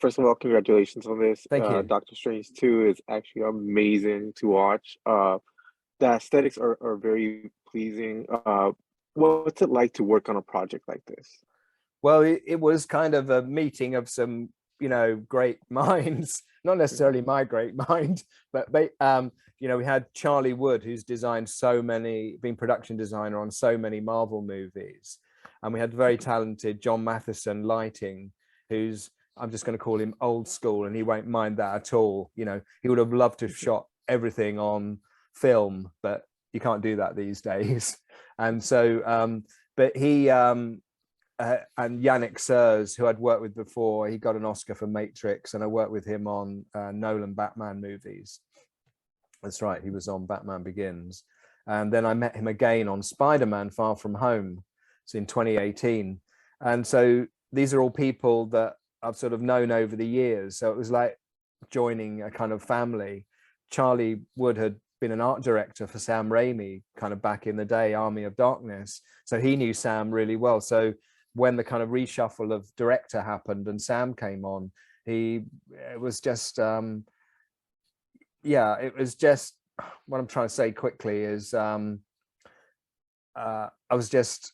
First of all, congratulations on this. Thank you. Doctor Strange 2 is actually amazing to watch. The aesthetics are very pleasing. What's it like to work on a project like this? Well, it was kind of a meeting of some, great minds, not necessarily my great mind, but we had Charlie Wood, who's been production designer on so many Marvel movies. And we had very talented John Matheson lighting, I'm just going to call him old school, and he won't mind that at all. He would have loved to have shot everything on film, but you can't do that these days. And so, but he and Yannick Sers, who I'd worked with before, he got an Oscar for Matrix, and I worked with him on Nolan Batman movies. That's right, he was on Batman Begins. And then I met him again on Spider-Man Far From Home. It's in 2018. And so these are all people that I've sort of known over the years. So it was like joining a kind of family. Charlie Wood had been an art director for Sam Raimi kind of back in the day, Army of Darkness. So he knew Sam really well. So when the kind of reshuffle of director happened and Sam came on, it was just what I'm trying to say quickly is I was just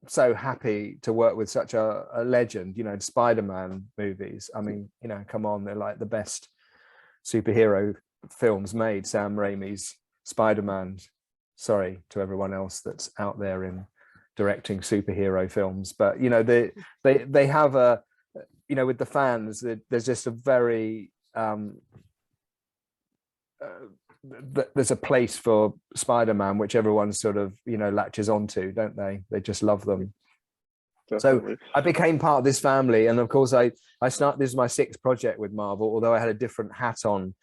so happy to work with such a legend. Spider-Man movies, I mean, come on, they're like the best superhero films made. Sam Raimi's Spider-Man, sorry to everyone else that's out there in directing superhero films, but they have a, with the fans, there's just a very there's a place for Spider-Man which everyone sort of latches onto, don't they? They just love them. Definitely. So I became part of this family, and of course I this is my 6th project with Marvel, although I had a different hat on.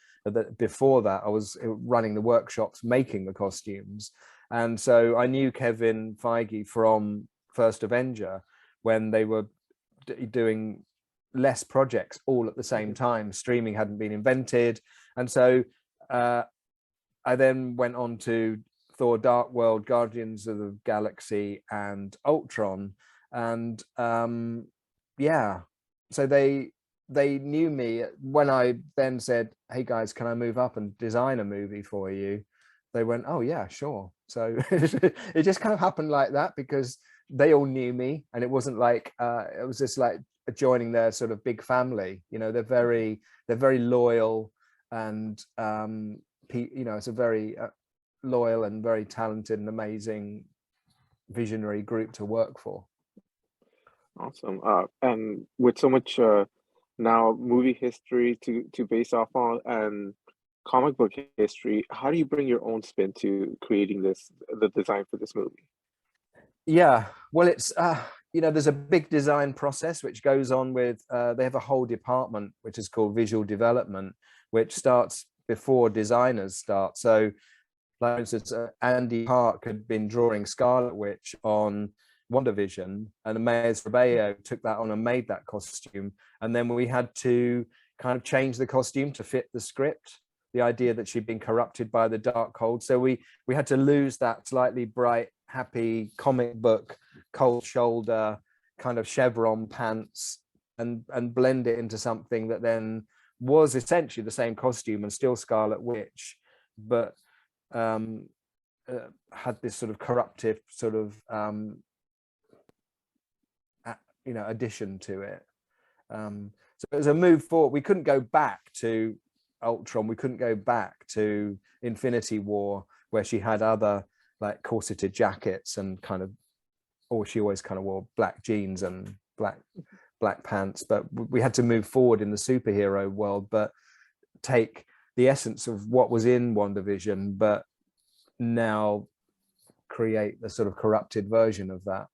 Before that I was running the workshops, making the costumes. And so I knew Kevin Feige from First Avenger, when they were doing less projects all at the same time. Streaming hadn't been invented. And so I then went on to Thor Dark World, Guardians of the Galaxy, and Ultron. And so they knew me. When I then said, hey guys, can I move up and design a movie for you? They went, oh yeah, sure. So it just kind of happened like that, because they all knew me, and it wasn't like it was just like joining their sort of big family. They're very loyal, and it's a very loyal and very talented and amazing visionary group to work for. Awesome. And with so much now movie history to base off on, and comic book history, how do you bring your own spin to creating the design for this movie? Yeah, well, it's there's a big design process which goes on with they have a whole department which is called visual development, which starts before designers start. So for instance, Andy Park had been drawing Scarlet Witch on WandaVision, and Mayes Rebello took that on and made that costume, and then we had to kind of change the costume to fit the script, the idea that she'd been corrupted by the dark cold. So we had to lose that slightly bright, happy comic book cold shoulder kind of chevron pants and blend it into something that then was essentially the same costume and still Scarlet Witch, but had this sort of corruptive sort of addition to it. So it was a move forward. We couldn't go back to Ultron, we couldn't go back to Infinity War, where she had other like corseted jackets and kind of, or she always kind of wore black jeans and black pants. But we had to move forward in the superhero world, but take the essence of what was in WandaVision, but now create the sort of corrupted version of that.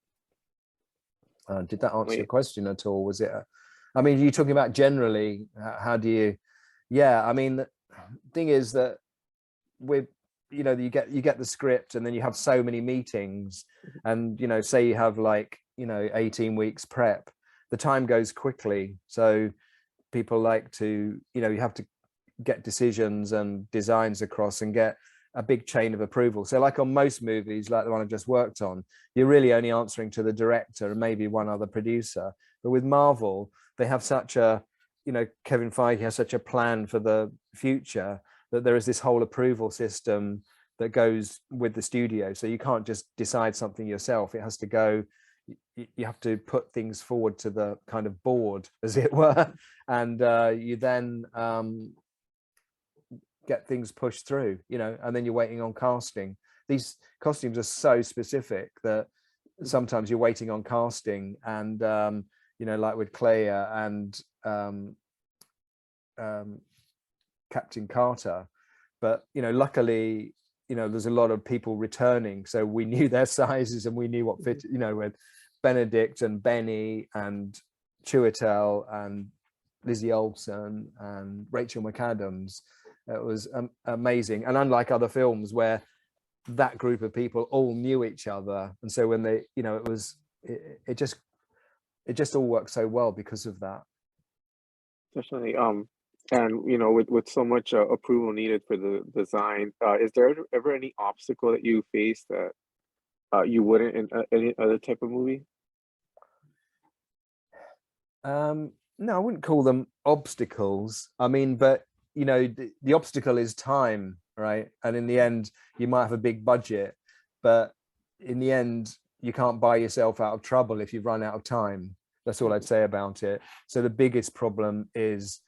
Did that answer your question at all? Was it I mean, you're talking about generally, how do you, I mean, the thing is that with, you get the script, and then you have so many meetings, and, say you have like, 18 weeks prep, the time goes quickly. So people like to, you have to get decisions and designs across and get a big chain of approval. So like on most movies, like the one I just worked on, you're really only answering to the director and maybe one other producer. But with Marvel, they have such a you know, Kevin Feige has such a plan for the future that there is this whole approval system that goes with the studio. So you can't just decide something yourself. It has to go, you have to put things forward to the kind of board, as it were, and you then get things pushed through, you know, and then you're waiting on casting. These costumes are so specific that sometimes you're waiting on casting, and you know, like with Clea and Captain Carter. But you know, luckily, you know, there's a lot of people returning, so we knew their sizes and we knew what fit, you know, with Benedict and Benny and Chiwetel and Lizzie Olsen and Rachel McAdams. It was amazing. And unlike other films where that group of people all knew each other, and so when they, you know, it just all worked so well because of that. Definitely. And you know, with so much approval needed for the design, is there ever any obstacle that you face that you wouldn't in any other type of movie? No, I wouldn't call them obstacles. I mean, but you know, the obstacle is time, right? And in the end, you might have a big budget, but in the end, you can't buy yourself out of trouble if you run out of time. That's all I'd say about it. So the biggest problem is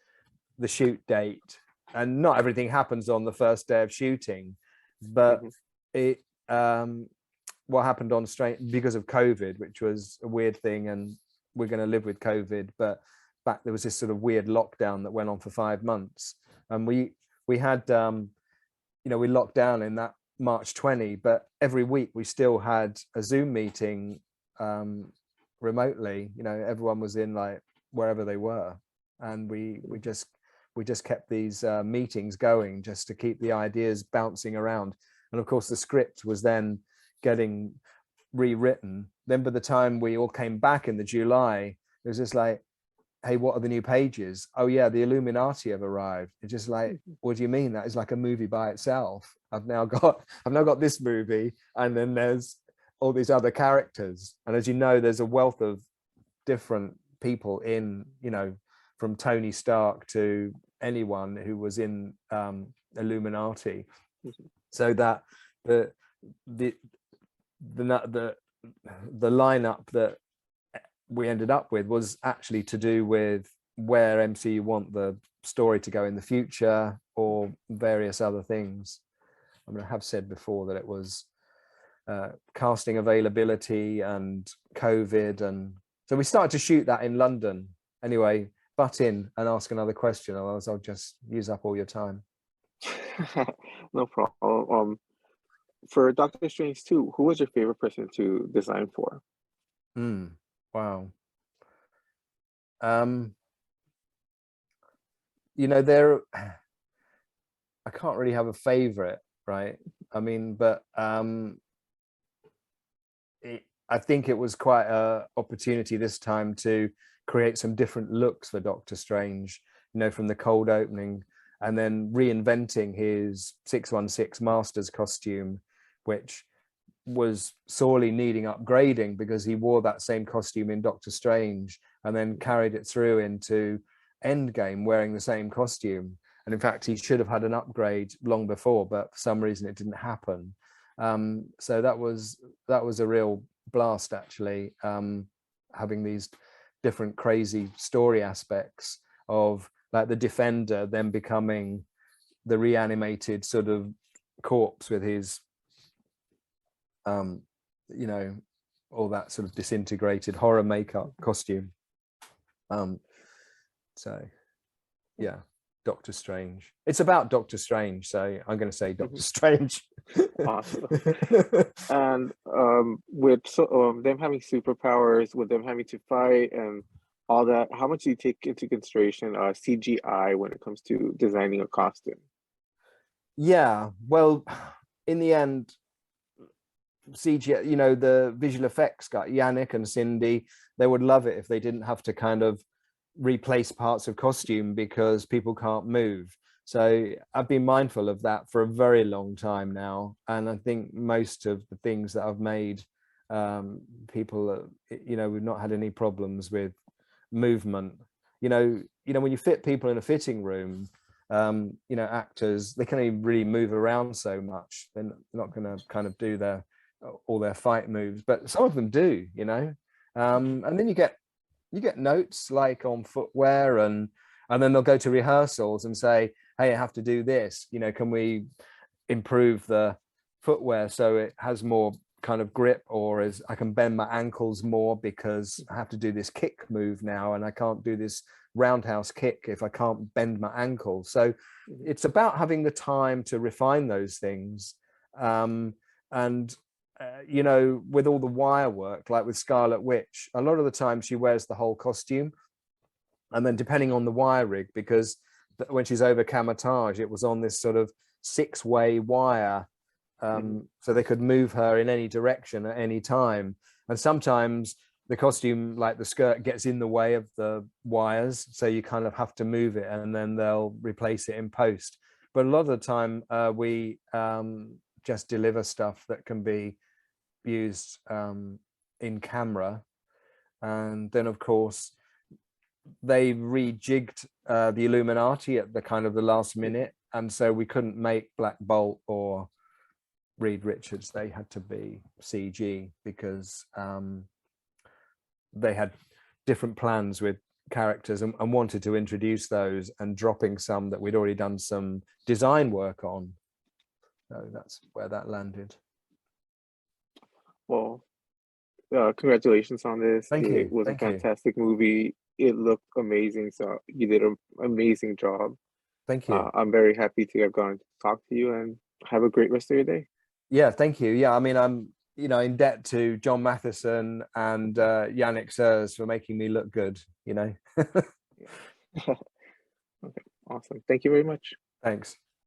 the shoot date, and not everything happens on the first day of shooting, but it what happened on Strange because of COVID, which was a weird thing, and we're going to live with COVID, but back there was this sort of weird lockdown that went on for 5 months, and we had you know, we locked down in that March 20, but every week we still had a Zoom meeting remotely. You know, everyone was in like wherever they were, and we just kept these meetings going just to keep the ideas bouncing around. And of course the script was then getting rewritten. Then by the time we all came back in the July, it was just like, hey, what are the new pages? Oh yeah, the Illuminati have arrived. It's just like, what do you mean? That is like a movie by itself. I've now got this movie, and then there's all these other characters. And as you know, there's a wealth of different people in, you know, from Tony Stark to anyone who was in Illuminati. So that the lineup that we ended up with was actually to do with where MCU want the story to go in the future, or various other things. I mean, I have said before that it was casting availability and COVID, and so we started to shoot that in London. Anyway, butt in and ask another question, otherwise I'll just use up all your time. No problem. For Doctor Strange 2, who was your favorite person to design for? Wow. You know, I can't really have a favorite, right? I mean, but I think it was quite an opportunity this time to create some different looks for Doctor Strange, you know, from the cold opening, and then reinventing his 616 Masters costume, which was sorely needing upgrading because he wore that same costume in Doctor Strange and then carried it through into Endgame wearing the same costume. And in fact, he should have had an upgrade long before, but for some reason it didn't happen. So that was a real blast, actually, having these different crazy story aspects of like the Defender then becoming the reanimated sort of corpse with his you know, all that sort of disintegrated horror makeup costume. So yeah, Doctor Strange. It's about Doctor Strange, so I'm going to say Doctor Strange. Awesome. And with them having superpowers, with them having to fight and all that, how much do you take into consideration CGI when it comes to designing a costume? Yeah, well, in the end, CGI, you know, the visual effects guy, Yannick and Cindy, they would love it if they didn't have to kind of replace parts of costume because people can't move. So I've been mindful of that for a very long time now, and I think most of the things that I've made, people, you know, we've not had any problems with movement. when you fit people in a fitting room, actors, they can only really move around so much. They're not going to kind of do all their fight moves, but some of them do, and then you get notes like on footwear, and then they'll go to rehearsals and say, hey, I have to do this, can we improve the footwear so it has more kind of grip, or as I can bend my ankles more because I have to do this kick move now, and I can't do this roundhouse kick if I can't bend my ankle. So it's about having the time to refine those things. With all the wire work, like with Scarlet Witch, a lot of the time she wears the whole costume, and then depending on the wire rig, because when she's over camouflage, it was on this sort of 6-way wire, so they could move her in any direction at any time. And sometimes the costume, like the skirt, gets in the way of the wires, so you kind of have to move it, and then they'll replace it in post. But a lot of the time we just deliver stuff that can be used in camera. And then of course they rejigged the Illuminati at the kind of the last minute, and so we couldn't make Black Bolt or Reed Richards. They had to be CG because they had different plans with characters, and wanted to introduce those, and dropping some that we'd already done some design work on. So that's where that landed. Well, congratulations on this. Thank you. It was Thank a fantastic movie. It looked amazing. So you did an amazing job. Thank you. I'm very happy to have gone to talk to you, and have a great rest of your day. Yeah, thank you. Yeah, I mean, I'm in debt to John Matheson and Yannick Sers for making me look good. Okay, awesome. Thank you very much. Thanks.